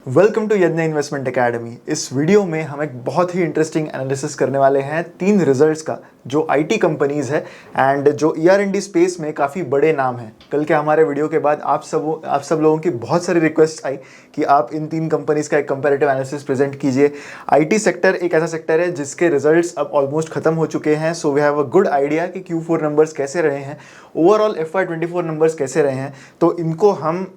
Welcome to यज्ञ investment academy. इस video में हम एक बहुत ही इंटरेस्टिंग एनालिसिस करने वाले हैं 3 रिजल्ट्स का जो आईटी कंपनीज है एंड जो ईआर&डी स्पेस में काफ़ी बड़े नाम हैं। कल के हमारे वीडियो के बाद आप सब लोगों की बहुत सारी रिक्वेस्ट आई कि आप इन 3 कंपनीज का एक कंपैरेटिव एनालिसिस प्रेजेंट कीजिए। आईटी सेक्टर एक ऐसा सेक्टर है जिसके रिजल्ट्स अब ऑलमोस्ट खत्म हो चुके हैं, so we have a good idea कि Q4 नंबर्स कैसे रहे हैं, ओवरऑल FY24 नंबर्स कैसे रहे हैं। तो इनको हम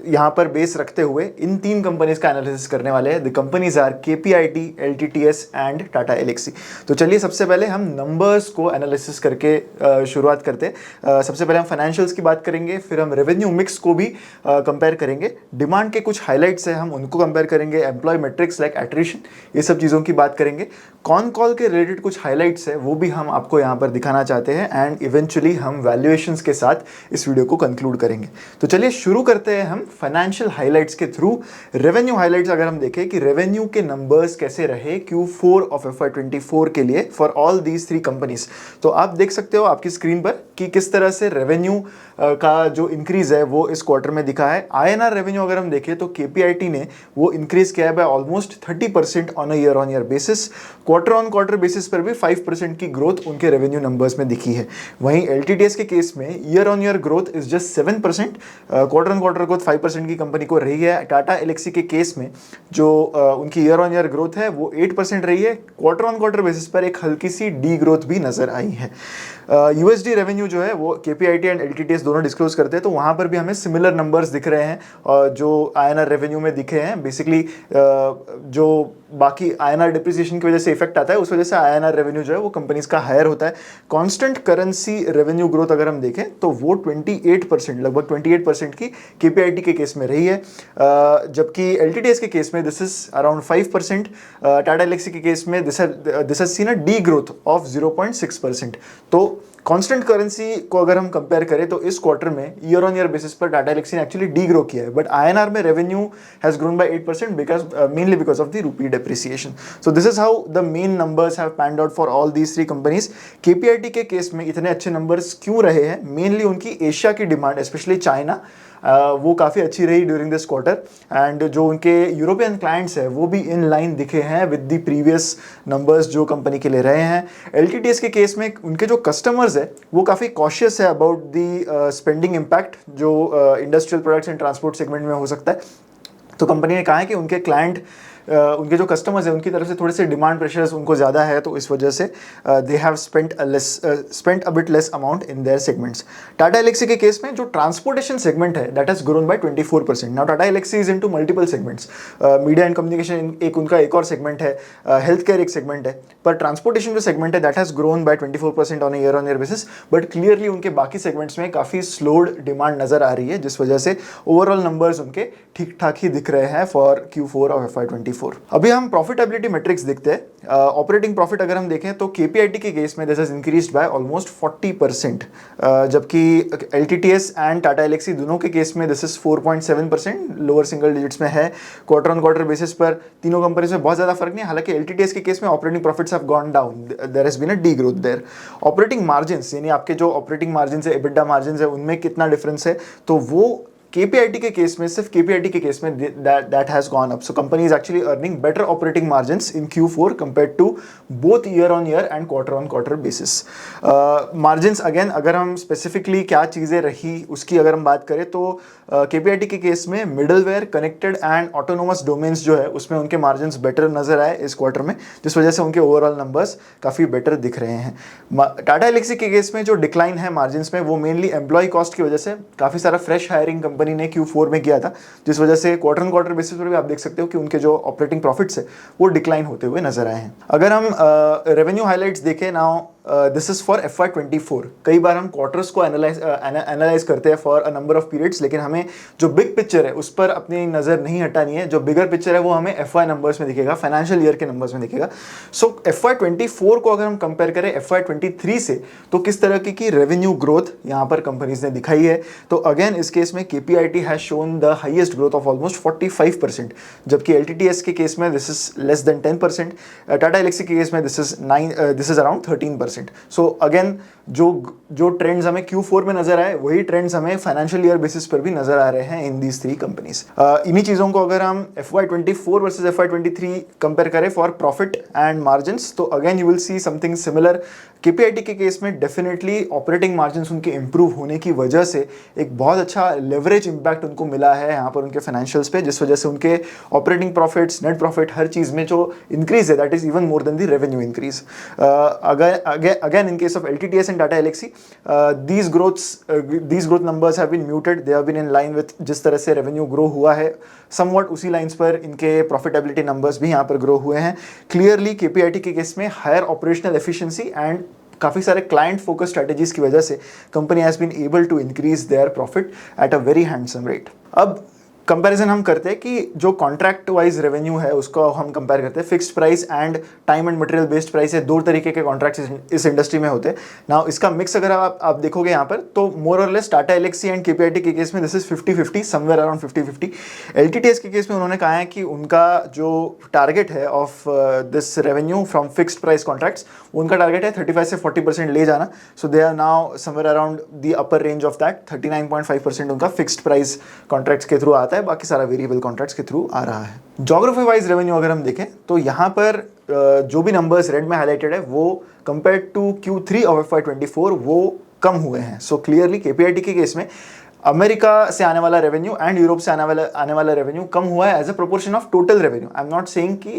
यहाँ पर बेस रखते हुए इन 3 कंपनीज का एनालिसिस करने वाले हैं। The companies are KPIT, LTTS and Tata Elxsi. तो चलिए सबसे पहले हम नंबर्स को एनालिसिस करके शुरुआत करते हैं। सबसे पहले हम फाइनेंशियल्स की बात करेंगे, फिर हम रेवेन्यू मिक्स को भी कंपेयर करेंगे, डिमांड के कुछ हाईलाइट्स हैं हम उनको कंपेयर करेंगे, एम्प्लॉय मेट्रिक्स लाइक एट्रिशन, ये सब चीज़ों की बात करेंगे। कॉन कॉल के रिलेटेड कुछ हाईलाइट्स है वो भी हम आपको यहाँ पर दिखाना चाहते हैं एंड इवेंचुअली हम वैल्यूएशंस के साथ इस वीडियो को कंक्लूड करेंगे। तो चलिए शुरू करते हैं हम फाइनेंशियल हाइलाइट्स के थ्रू। रेवेन्यू हाइलाइट्स अगर हम देखें कि रेवेन्यू के नंबर्स कैसे रहे Q4 ऑफ FY24 के लिए फॉर ऑल दीज 3 कंपनीज, तो आप देख सकते हो आपकी स्क्रीन पर कि किस तरह से रेवेन्यू का जो इंक्रीज है वो इस क्वार्टर में दिखा है। INR रेवेन्यू अगर हम देखें तो KPIT ने वो इंक्रीज किया है by almost 30% on a year on year basis. Quarter on quarter basis पर भी 5% की ग्रोथ उनके रेवेन्यू नंबर्स में दिखी है। वहीं LTTS के केस में year on year growth is just 7%, quarter on quarter growth 5% की कंपनी को रही है। टाटा एलेक्सी के केस में जो उनकी ईयर ऑन ईयर ग्रोथ है वो 8% रही है। क्वार्टर ऑन क्वार्टर बेसिस पर एक हल्की सी डी ग्रोथ भी नजर आई है। USD रेवेन्यू जो है वो KPIT एंड LTTS दोनों डिस्क्लोज करते हैं, तो वहाँ पर भी हमें सिमिलर नंबर्स दिख रहे हैं जो INR रेवेन्यू में दिखे हैं। बेसिकली जो बाकी INR डिप्रिसिएशन की वजह से इफेक्ट आता है उस वजह से INR रेवेन्यू जो है वो कंपनीज का हायर होता है। कांस्टेंट करेंसी रेवेन्यू ग्रोथ अगर हम देखें तो वो 28%, लगभग 28% की KPIT के केस में रही है, जबकि LTTS के केस में this is around 5%। Tata Elxsi के केस में this has seen a de growth of 0.6%। तो कांस्टेंट करेंसी को अगर हम कंपेयर करें तो इस क्वार्टर में ईयर ऑन ईयर बेसिस पर टाटा एलेक्सी ने एक्चुअली डी ग्रो किया है, बट INR में revenue has grown by 8% because mainly because of the rupee depreciation. So this is how the main numbers have panned out for all these 3 companies. KPIT के case में इतने अच्छे numbers क्यों रहे हैं? मेनली उनकी Asia की डिमांड, स्पेशली चाइना, वो काफ़ी अच्छी रही ड्यूरिंग दिस क्वार्टर एंड जो उनके यूरोपियन क्लाइंट्स हैं वो भी इन लाइन दिखे हैं विद द प्रीवियस नंबर्स जो कंपनी के ले रहे हैं। LTTS के केस में उनके जो कस्टमर्स है वो काफ़ी कॉशियस है अबाउट द स्पेंडिंग इम्पैक्ट जो industrial products and transport segment में हो सकता है। तो कंपनी ने कहा है कि उनके क्लाइंट उनके जो कस्टमर्स हैं उनकी तरफ से थोड़े से डिमांड प्रेशर्स उनको ज़्यादा है, तो इस वजह से they have spent a bit less amount in their segments. Tata Elxsi के केस में जो ट्रांसपोर्टेशन सेगमेंट है that has grown by 24%। Now Tata Elxsi is into multiple segments, media and communication उनका एक और सेगमेंट है, हेल्थ केयर एक सेगमेंट है, पर ट्रांसपोर्टेशन जो सेगमेंट है that has grown by 24% on year basis. But clearly उनके बाकी सेगमेंट्स में काफ़ी स्लोड डिमांड नजर आ रही है, जिस वजह से ओवरऑल नंबर्स उनके ठीक ठाक ही दिख रहे हैं फॉर Q4 ऑफ FY24। अभी हम प्रॉफिटेबिलिटी मैट्रिक्स देखते हैं। ऑपरेटिंग प्रॉफिट अगर हम देखें तो KPIT के केस में this has increased by almost 40%, जबकि LTTS एंड टाटा एलेक्सी दोनों के केस में this is 4.7%, lower single digits में है। क्वार्टर ऑन क्वार्टर बेसिस पर तीनों कंपनीज में बहुत ज़्यादा फर्क नहीं है, हालांकि LTTS के केस में operating profits have gone down, there has been a de growth there. Operating margins यानी आपके जो ऑपरेटिंग मार्जिन है, EBITDA मार्जिन है, उनमें कितना डिफरेंस है, तो वो KPIT के केस में, सिर्फ KPIT के केस में that has gone up. So company is actually earning better operating margins in Q4 compared to both year on year and quarter on quarter basis. Margins again अगर हम specifically क्या चीज़ें रही उसकी अगर हम बात करें तो KPIT के केस में middleware, connected and autonomous domains जो है उसमें उनके मार्जिन्स बेटर नजर आए इस क्वार्टर में, जिस वजह से उनके ओवरऑल नंबर्स काफ़ी बेटर दिख रहे हैं। टाटा एलेक्सी के केस में जो डिक्लाइन है मार्जिन्स में वो मेनली एम्प्लॉय कॉस्ट की वजह से, काफ़ी सारा फ्रेश हायरिंग कंपनी ने Q4 में किया था, जिस वजह से क्वार्टर ऑन क्वार्टर बेसिस पर भी आप देख सकते हो कि उनके जो ऑपरेटिंग प्रॉफिट्स है वो डिक्लाइन होते हुए नजर आए हैं। अगर हम रेवेन्यू हाइलाइट्स देखें now, this is for FY24। कई बार हम क्वार्टर्स को एनालाइज करते हैं for a number of periods, लेकिन हमें जो बिग पिक्चर है उस पर अपनी नज़र नहीं हटानी है। जो बिगर पिक्चर है वो हमें FY नंबर्स में दिखेगा, फाइनेंशियल ईयर के नंबर्स में दिखेगा। सो FY24 को अगर हम कंपेयर करें FY23 से, तो किस तरह की रेवेन्यू ग्रोथ यहाँ पर कंपनीज ने दिखाई है, तो अगेन इस केस में KPIT has shown the highest growth of almost 45%, जबकि LTTS के केस में this is less than 10%, Tata Elxsi के केस में this is around 13%। 20%। So again जो ट्रेंड्स हमें Q4 में नजर आए वही ट्रेंड्स हमें फाइनेंशियल ईयर बेसिस पर भी नजर आ रहे हैं इन दीज 3 कंपनीज। इन्हीं चीज़ों को अगर हम FY24 वर्सेज FY23 कंपेयर करें फॉर प्रॉफिट एंड मार्जिन्स, तो again you will see something similar. KPIT के केस में डेफिनेटली ऑपरेटिंग मार्जिन्स उनके इंप्रूव होने की वजह से एक बहुत अच्छा लेवरेज इंपैक्ट उनको मिला है यहाँ पर उनके फाइनेंशियल्स पे, जिस वजह से उनके ऑपरेटिंग प्रॉफिट्स, नेट प्रॉफिट, हर चीज़ में जो इंक्रीज है that is even more than the revenue increase. Again in case of LTTS and Tata Elxsi, these growth numbers have been muted, they have been in line with जिस तरह से revenue grow हुआ है somewhat उसी लाइंस पर इनके profitability numbers भी यहाँ पर ग्रो हुए हैं। क्लियरली KPIT के केस में हायर ऑपरेशनल एफिशिएंसी एंड काफ़ी सारे क्लाइंट फोकस स्ट्रेटेजीज की वजह से company has been able to increase their profit at a very handsome rate. अब कंपैरिजन हम करते हैं कि जो कॉन्ट्रैक्ट वाइज रेवेन्यू है उसको हम कंपेयर करते हैं fixed price and time and material based price है। 2 तरीके के कॉन्ट्रैक्ट्स इस इंडस्ट्री में होते हैं ना। इसका मिक्स अगर आप देखोगे यहाँ पर तो मोर और less Tata Elxsi and KPIT के केस में this is 50-50, somewhere around 50-50। LTTS के केस में उन्होंने कहा है कि उनका जो टारगेट है of this revenue from fixed price contracts, उनका टारगेट है 35 से 40% ले जाना। So they are now somewhere around the upper range of that. 39.5% उनका फिक्स्ड प्राइस कॉन्ट्रैक्ट्स के थ्रू आता है, बाकी सारा वेरिएबल कॉन्ट्रैक्ट्स के थ्रू आ रहा है। ज्योग्राफी वाइज रेवेन्यू अगर हम देखें तो यहाँ पर जो भी नंबर्स रेड में हाईलाइटेड है वो compare to Q3 of FY24 वो कम हुए हैं। सो क्लियरली KPIT के केस में अमेरिका से आने वाला रेवेन्यू एंड यूरोप से आने वाला रेवेन्यू कम हुआ है as a proportion of total revenue. I am not saying कि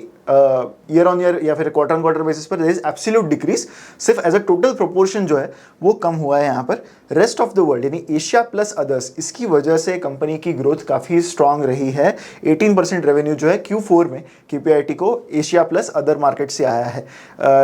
ईयर ऑन ईयर या फिर क्वार्टर ऑन क्वार्टर बेसिस पर देयर इज एब्सोल्यूट डिक्रीज, सिर्फ एज अ टोटल प्रोपोर्शन जो है वो कम हुआ है यहाँ पर। रेस्ट ऑफ द वर्ल्ड यानी एशिया प्लस अदर्स, इसकी वजह से कंपनी की ग्रोथ काफ़ी स्ट्रांग रही है। 18% रेवेन्यू जो है Q4 में KPIT को एशिया प्लस अदर मार्केट से आया है।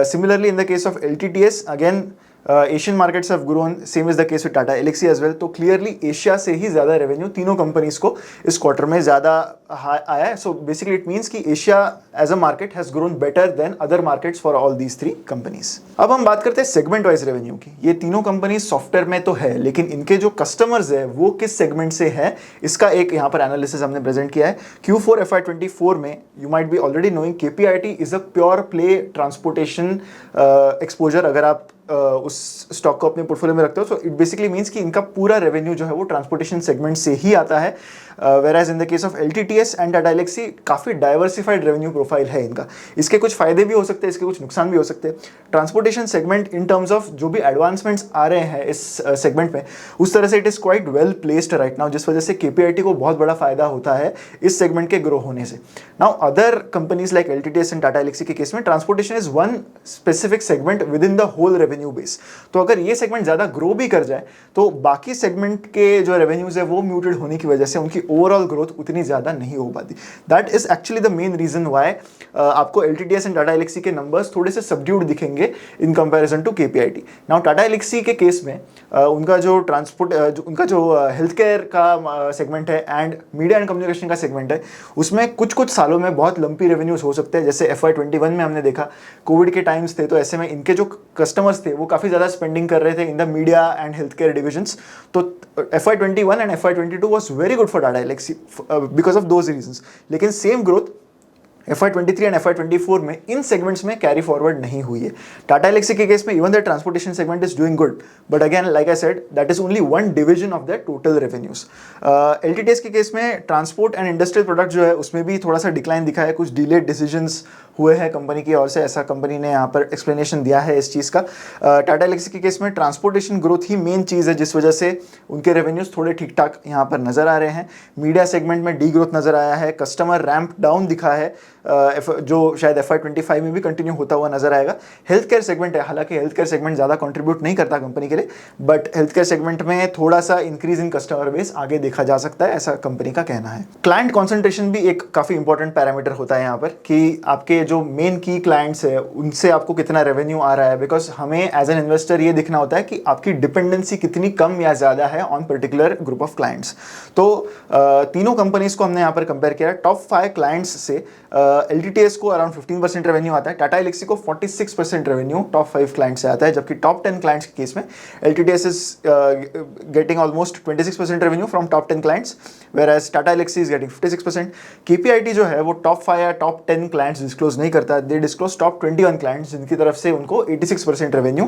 Similarly in the case of LTTS again Asian markets have grown, same is the case with Tata Elxsi as well. तो क्लियरली एशिया से ही ज़्यादा रेवेन्यू तीनों कंपनीज को इस क्वार्टर में ज़्यादा आया है। सो बेसिकली इट मीन्स कि Asia as a market has grown better than other markets for all these 3 companies. अब हम बात करते हैं सेगमेंट वाइज रेवेन्यू की। ये तीनों कंपनीज सॉफ्टवेयर में तो है, लेकिन इनके जो कस्टमर्स है वो किस सेगमेंट से है, इसका एक यहाँ पर एनालिसिस हमने प्रेजेंट किया है। Q4 FY24 में you might be already knowing KPIT is a pure play transportation exposure. अगर आप उस स्टॉक को अपने पोर्टफोलियो में रखते हो, सो इट बेसिकली मीन्स कि इनका पूरा रेवेन्यू जो है वो ट्रांसपोर्टेशन सेगमेंट से ही आता है। Whereas in the case of LTTS and Tata Elxsi काफ़ी डाइवर्सिफाइड रेवेन्यू प्रोफाइल है इनका। इसके कुछ फायदे भी हो सकते हैं, इसके कुछ नुकसान भी हो सकते हैं। Transportation segment in terms of जो भी एडवांसमेंट्स आ रहे हैं इस सेगमेंट में, उस तरह से it is quite well placed right now, जिस वजह से KPIT को बहुत बड़ा फायदा होता है इस सेगमेंट के ग्रो होने से। Now other companies like LTTS and Tata Elxsi के केस में transportation is one specific segment within the whole revenue base. तो अगर ये सेगमेंट ज़्यादा ग्रो भी कर जाए तो बाकी सेगमेंट के जो रेवेन्यूज है वो म्यूटेड होने की वजह से उनकी ओवरऑल ग्रोथ उतनी ज़्यादा नहीं हो पाती। That is actually the main reason why आपको LTTS एंड टाटा एलेक्सी के नंबर्स थोड़े से सबड्यूड दिखेंगे in comparison to KPIT। Now Tata Elxsi के केस में उनका जो उनका जो हेल्थ केयर का सेगमेंट है एंड मीडिया एंड कम्युनिकेशन का सेगमेंट है, उसमें कुछ सालों में बहुत लंपी रेवेन्यूज हो सकते हैं। जैसे FY21 में हमने देखा कोविड के टाइम्स थे, तो ऐसे में इनके जो कस्टमर्स थे वो काफ़ी ज़्यादा स्पेंडिंग कर रहे थे in the media and health care divisions. तो FY21 and FY22 was very good for Tata Elxsi because of those reasons. लेकिन same growth FY23 and FY24 में इन सेगमेंट्स में कैरी फॉरवर्ड नहीं हुई है। टाटा एलेक्सी के केस में even the transportation segment is doing good, but again like I said that is only one division of the total revenues. LTTS के case में ट्रांसपोर्ट एंड इंडस्ट्रियल प्रोडक्ट जो है उसमें भी थोड़ा सा डिक्लाइन दिखा है, कुछ डिलेड डिसीजंस हुए हैं कंपनी की ओर से, ऐसा कंपनी ने यहाँ पर एक्सप्लेनेशन दिया है इस चीज़ का। टाटा एलेक्सी के केस में ट्रांसपोर्टेशन ग्रोथ ही मेन चीज़ है जिस वजह से उनके रेवेन्यूज थोड़े ठीक ठाक यहाँ पर नजर आ रहे हैं। मीडिया सेगमेंट में डी ग्रोथ नजर आया है, कस्टमर रैंप डाउन दिखा है जो शायद FY25 में भी कंटिन्यू होता हुआ नजर आएगा। हेल्थ केयर सेगमेंट है, हालांकि हेल्थ केयर सेगमेंट ज़्यादा कंट्रीब्यूट नहीं करता कंपनी के लिए, बट हेल्थ केयर सेगमेंट में थोड़ा सा इंक्रीज इन कस्टमर बेस आगे देखा जा सकता है, ऐसा कंपनी का कहना है। क्लाइंट कॉन्सेंट्रेशन भी एक काफ़ी इंपॉर्टेंट पैरामीटर होता है यहाँ पर कि आपके जो मेन की क्लाइंट्स है उनसे आपको कितना रेवेन्यू आ रहा है, बिकॉज हमें एज एन इन्वेस्टर ये देखना होता है कि आपकी डिपेंडेंसी कितनी कम या ज़्यादा है on particular group of clients. तो तीनों कंपनीज को हमने यहाँ पर कंपेयर किया। टॉप 5 क्लाइंट्स से LTTS को अराउंड 15% रेवेन्यू आता है, टाटा एल्क्सी को 46% रेवेन्यू टॉप 5 क्लाइंट से आता है, जबकि टॉप 10 क्लाइंट्स के केस में LTTS is getting almost 26% revenue from top 10 clients, whereas Tata Elxsi is getting 56%। KPIT जो है वो टॉप 5 या टॉप 10 क्लाइंट्स डिस्क्लोज नहीं करता, दे डिस्क्लोज टॉप 21 क्लाइंट्स जिनकी तरफ से उनको 86% revenue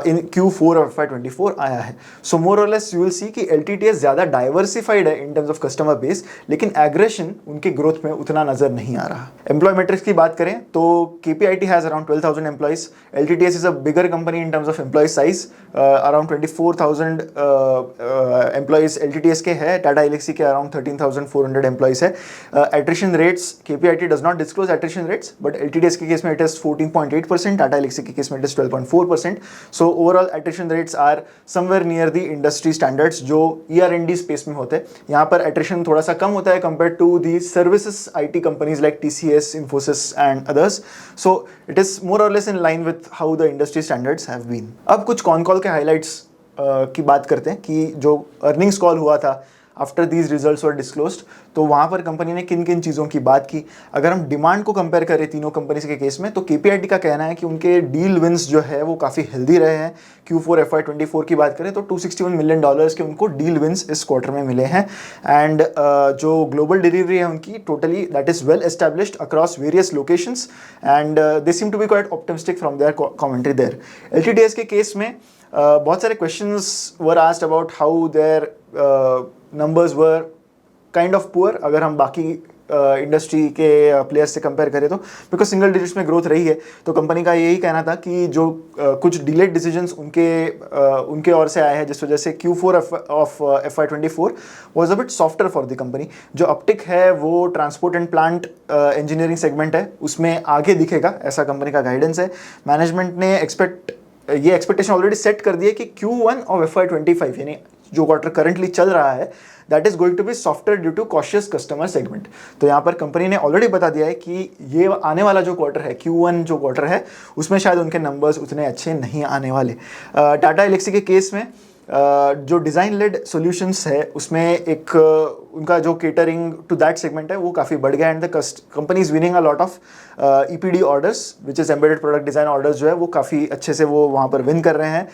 in Q4 of FY24 आया है। सो मोर और लेस यू विल सी कि LTTS ज़्यादा डाइवर्सिफाइड है इन टर्म्स ऑफ कस्टमर बेस, लेकिन एग्रेशन उनके ग्रोथ में उतना नजर नहीं आ रहा। एम्प्लॉय मेट्रिक्स की बात करें तो KPIT has around 12,000 employees, LTTS is a bigger company in terms of employ size, around 24,000 employees LTTS के है, टाटा एल्क्सी के अराउंड 13,400 एम्प्लॉइज है। Attrition rates KPIT does not disclose attrition rates, but LTTS के case में इट इज 14.8%, टाटा एल्क्सी के case में it is 12.4%। So overall attrition rates are somewhere near the industry standards जो ER&D space में होते हैं। यहाँ पर एट्रिशन थोड़ा सा कम होता है compare to the services IT companies like TCS, Infosys and others. So it is more or less in line with how the industry standards have been. अब कुछ कॉन कॉल के हाइलाइट्स की बात करते हैं कि जो अर्निंग्स कॉल हुआ था after these results were disclosed, तो वहाँ पर कंपनी ने किन किन चीज़ों की बात की। अगर हम डिमांड को कंपेयर करें तीनों कंपनीज के केस में, तो KPIT का कहना है कि उनके डील विंस जो है वो काफ़ी हेल्दी रहे हैं। Q4 FY24 की बात करें तो $261 मिलियन के उनको डील विंस इस क्वार्टर में मिले हैं, एंड जो ग्लोबल डिलीवरी है उनकी totally that is well established across various locations, and they seem to be quite optimistic from their commentary there. LTTS के केस में बहुत सारे questions were asked about how their numbers were kind of poor अगर हम बाकी industry के players से compare करें तो, बिकॉज सिंगल डिजिट्स में ग्रोथ रही है। तो कंपनी का यही कहना था कि जो कुछ डिलेड डिसीजंस उनके ओर से आए हैं, जिस वजह से Q4 of FY24 was a bit softer for the company. जो अपटिक है वो transport and plant engineering segment है, उसमें आगे दिखेगा, ऐसा कंपनी का गाइडेंस है। मैनेजमेंट ने ये एक्सपेक्टेशन ऑलरेडी सेट कर दी है कि Q1 ऑफ FY25 यानी जो क्वार्टर करंटली चल रहा है that is going to be softer due to cautious customer segment. तो यहाँ पर कंपनी ने ऑलरेडी बता दिया है कि ये आने वाला जो क्वार्टर है Q1 जो क्वार्टर है उसमें शायद उनके नंबर्स उतने अच्छे नहीं आने वाले। टाटा एल्क्सी के केस में जो डिज़ाइन लेड सॉल्यूशंस है उसमें एक उनका जो केटरिंग टू दैट सेगमेंट है वो काफ़ी बढ़ गया, and the company is winning a lot of EPD orders which is embedded product design orders जो है वो काफ़ी अच्छे से वो वहाँ पर विन कर रहे हैं।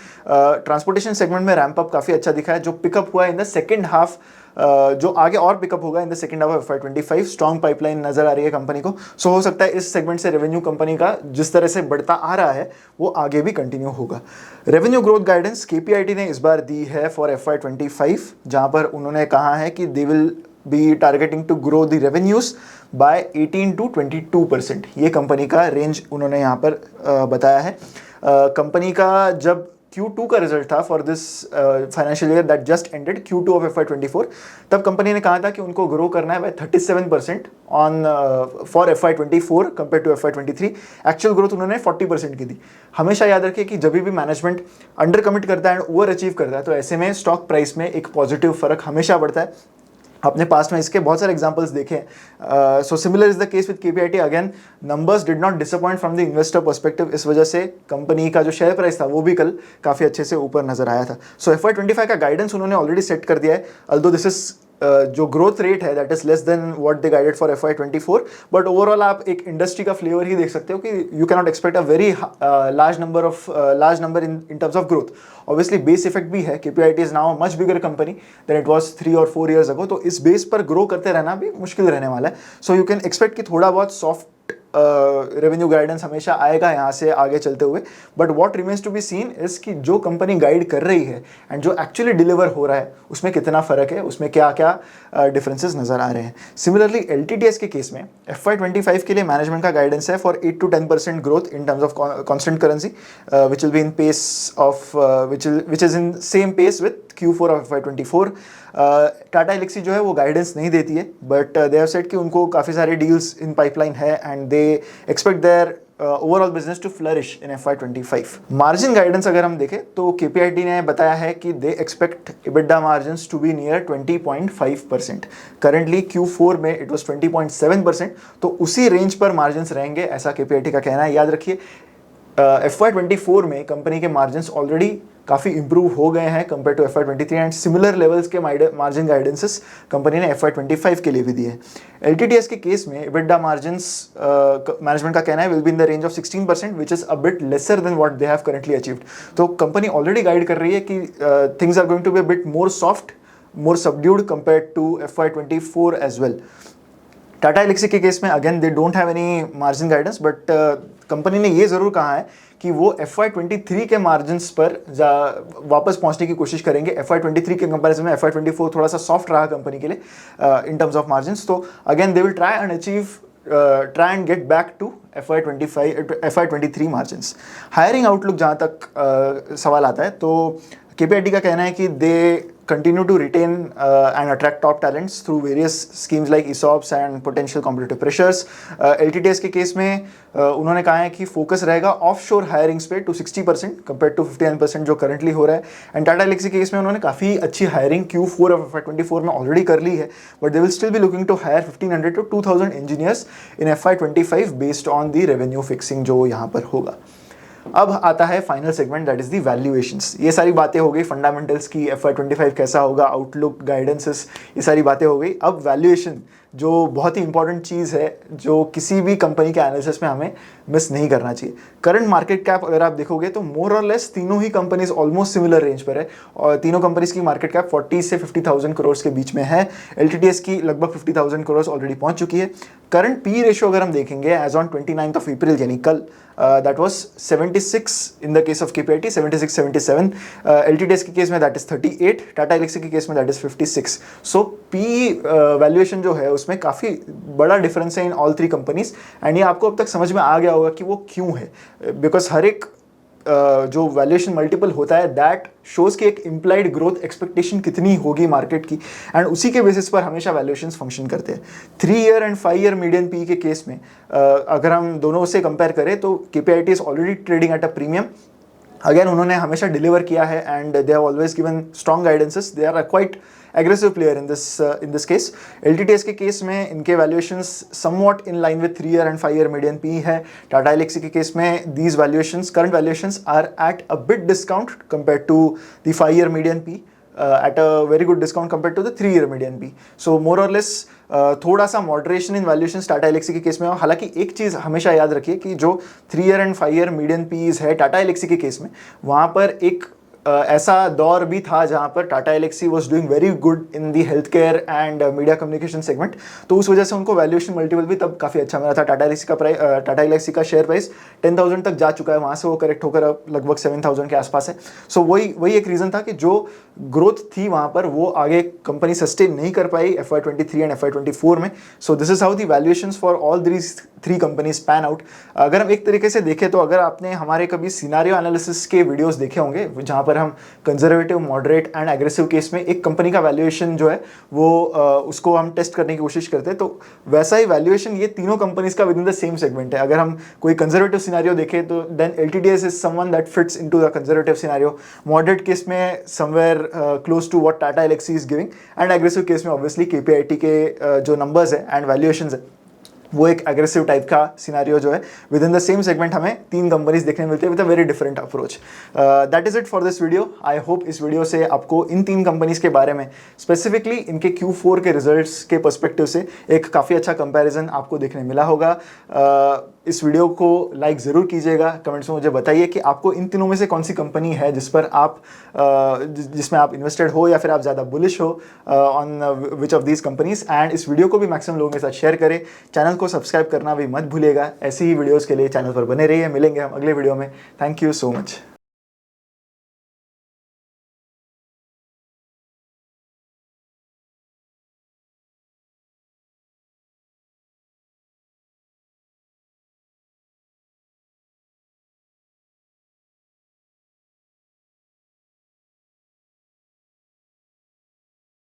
ट्रांसपोर्टेशन सेगमेंट में रैंप अप काफ़ी अच्छा दिखा है, जो पिकअप हुआ इन द सेकेंड हाफ, जो आगे और पिकअप होगा in the second half of FY25। Strong pipeline नजर आ रही है कंपनी को, सो हो सकता है इस सेगमेंट से रेवेन्यू कंपनी का जिस तरह से बढ़ता आ रहा है वो आगे भी कंटिन्यू होगा। रेवेन्यू ग्रोथ गाइडेंस KPIT ने इस बार दी है फॉर FY25, जहां पर उन्होंने कहा है कि they will be targeting to grow the revenues by 18 to 22%। ये कंपनी का रेंज उन्होंने यहाँ पर बताया है। कंपनी का जब Q2 का रिजल्ट था for this financial year that just ended, Q2 of FY24, तब कंपनी ने कहा था कि उनको ग्रो करना है by 37% on for FY24 compare to FY23। Actual growth उन्होंने 40% की दी। हमेशा याद रखिए कि जब भी मैनेजमेंट अंडर कमिट करता है एंड ओवर अचीव करता है तो ऐसे में स्टॉक प्राइस में एक पॉजिटिव फर्क हमेशा पड़ता है। अपने पास्ट में इसके बहुत सारे एग्जांपल्स देखे हैं। So similar is the case with KPIT। Again numbers did not disappoint from the investor perspective, इस वजह से कंपनी का जो शेयर प्राइस था वो भी कल काफ़ी अच्छे से ऊपर नजर आया था। सो FY25 का गाइडेंस उन्होंने ऑलरेडी सेट कर दिया है, अल्दो दिस इज जो ग्रोथ रेट है that is less then what they guided for FY24, but overall आप एक इंडस्ट्री का फ्लेवर ही देख सकते हो कि you can not expect a very large number in terms of growth. Obviously base effect भी है, KPIT is now much bigger company than it was 3 or 4 years ago, तो इस बेस पर ग्रो करते रहना भी मुश्किल रहने वाला है। सो यू कैन एक्सपेक्ट कि थोड़ा बहुत सॉफ्ट रेवेन्यू गाइडेंस हमेशा आएगा यहाँ से आगे चलते हुए, but what remains to be seen is कि जो कंपनी गाइड कर रही है एंड जो एक्चुअली डिलीवर हो रहा है उसमें कितना फर्क है, उसमें क्या क्या डिफरेंसेस नजर आ रहे हैं। सिमिलरली LTTS के केस में FY25 के लिए मैनेजमेंट का गाइडेंस है for 8 to 10% growth in terms of constant currency which will be in pace of which is in same pace with Q4 of FY24। Tata Elxsi जो है वो गाइडेंस नहीं देती है, बट दे हैव सेड कि उनको काफ़ी सारे डील्स इन पाइपलाइन है and they expect their overall business to flourish in FY25। Margin guidance अगर हम देखें तो KPIT ने बताया है कि they expect EBITDA margins to be near 20.5%। Currently Q4 में इट वाज 20.7%, तो उसी रेंज पर मार्जिन्स रहेंगे ऐसा KPIT का कहना है। याद रखिए FY24 में कंपनी के मार्जिन्स ऑलरेडी काफ़ी इंप्रूव हो गए हैं compare to FY23 and similar levels के मार्जिन गाइडेंसेस कंपनी ने FY25 के लिए भी दिए हैं। LTTS के केस में EBITDA मार्जिन्स मैनेजमेंट का कहना है will be in the range of 16% which is a bit lesser than what they have currently achieved. तो कंपनी ऑलरेडी गाइड कर रही है कि things are going to be a bit more soft, more subdued compared to FY24 as well. Tata Elxsi के case में again they don't have any margin guidance, but company ने ये ज़रूर कहा है कि वो FY23 के मार्जिन्स पर वापस पहुंचने की कोशिश करेंगे। FY23 के कंपैरिजन में FY24 थोड़ा सा सॉफ्ट रहा कंपनी के लिए इन टर्म्स ऑफ मार्जिन्स। तो again they will try and get back to FY23 margins. Hiring outlook जहाँ तक सवाल आता है तो KPIT का कहना है कि दे continue to retain and attract top talents through various schemes like ESOPs and potential competitive pressures. LTTS के केस में उन्होंने कहा है कि फोकस रहेगा ऑफशोर हायरिंग्स पे to 60% compared to 59% जो करंटली हो रहा है। एंड टाटा एलेक्सी के केस में उन्होंने काफ़ी अच्छी हायरिंग Q4 ऑफ FY24 में ऑलरेडी कर ली है, but they will still be looking to hire 1500 to 2000 engineers in FY25 based on the revenue fixing जो यहाँ पर होगा। अब आता है final segment, that is the valuations. ये सारी बातें हो गई फंडामेंटल्स की, FY25 कैसा होगा, आउटलुक, गाइडेंसेस, ये सारी बातें हो गई। अब वैल्यूएशन जो बहुत ही इंपॉर्टेंट चीज़ है जो किसी भी कंपनी के एनालिसिस में हमें मिस नहीं करना चाहिए। करंट मार्केट कैप अगर आप देखोगे तो मोर और लेस तीनों ही कंपनीज ऑलमोस्ट सिमिलर रेंज पर है और तीनों कंपनीज की मार्केट कैप 40 से 50,000 करोड़ के बीच में है। LTTS की लगभग 50,000 करोड़ ऑलरेडी पहुंच चुकी है। करंट पी रेशियो अगर हम देखेंगे as on 29th of April यानी कल, that was 76 in the case of KPIT, 76-77। LTTS के केस में दैट इज 38, टाटा एलेक्सी के केस में that is 56। So P valuation जो है उसमें काफ़ी बड़ा डिफरेंस है in all three companies. And ये आपको अब तक समझ में आ गया होगा कि वो क्यों है, बिकॉज हर एक जो वैल्यूएशन मल्टीपल होता है दैट शोज की एक इम्प्लाइड ग्रोथ एक्सपेक्टेशन कितनी होगी मार्केट की, एंड उसी के बेसिस पर हमेशा वैल्यूएशंस फंक्शन करते हैं। 3 year and 5 year median P के केस में अगर हम दोनों से कंपेयर करें तो KPIT is already trading at a premium. Again उन्होंने हमेशा डिलीवर किया है and they have always given strong guidances. They are quite aggressive player in this case. LTTS के केस में इनके valuations somewhat in line with 3 year and 5 year median P है। टाटा एलेक्सी के case में these valuations, current valuations are at a bit discount compared to the 5 year median P, at a very good discount compared to the 3 year median P. So more or less थोड़ा सा moderation इन valuations Tata Elxsi के case में। हालांकि एक चीज़ हमेशा याद रखिए कि जो 3 year and 5 year median PEs है टाटा एलेक्सी के केस में, वहाँ पर एक ऐसा दौर भी था जहां पर Tata Elxsi was doing very good in the health care and media communication segment, तो उस वजह से उनको वैल्यूएशन मल्टीपल भी तब काफ़ी अच्छा मिला था। टाटा एलेक्सी का शेयर प्राइस 10,000 तक जा चुका है, वहाँ से वो करेक्ट होकर अब लगभग 7,000 के आसपास है। सो वही एक रीज़न था कि जो ग्रोथ थी वहाँ पर वो आगे कंपनी सस्टेन नहीं कर पाई FY23 एंड FY24 में। सो this is how the valuations for all these 3 companies pan out. अगर हम एक तरीके से देखें तो अगर आपने हमारे कभी सिनारियो एनालिसिस के वीडियोस देखे होंगे जहाँ पर हम conservative, moderate and aggressive case में एक कंपनी का वैल्यूएशन जो है वो उसको हम टेस्ट करने की कोशिश करते हैं, तो वैसा ही वैल्यूएशन ये तीनों कंपनीज का within the same segment है। अगर हम कोई कंजर्वेटिव सिनारियो देखें तो then LTTS is someone that fits into the conservative scenario, moderate case में somewhere close to what Tata Elxsi is giving, and aggressive case में ऑब्वियसली KPIT के जो नंबर्स है एंड वैल्यूएशंस है वो एक एग्रेसिव टाइप का सिनारियो जो है with in the same segment हमें 3 कंपनीज देखने मिलती है with a very different approach. That is it for this video. I hope इस वीडियो से आपको इन 3 कंपनीज के बारे में स्पेसिफिकली इनके Q4 के रिजल्ट्स के पर्सपेक्टिव से एक काफ़ी अच्छा कंपैरिजन आपको देखने मिला होगा। इस वीडियो को लाइक ज़रूर कीजिएगा, कमेंट्स में मुझे बताइए कि आपको इन तीनों में से कौन सी कंपनी है जिस पर आप जिसमें आप इन्वेस्टेड हो या फिर आप ज़्यादा बुलिश हो on which of these companies. And इस वीडियो को भी मैक्सिमम लोगों के साथ शेयर करें। चैनल को सब्सक्राइब करना भी मत भूलिएगा। ऐसी ही वीडियोज़ के लिए चैनल पर बने रहिए। मिलेंगे हम अगले वीडियो में। Thank you so much.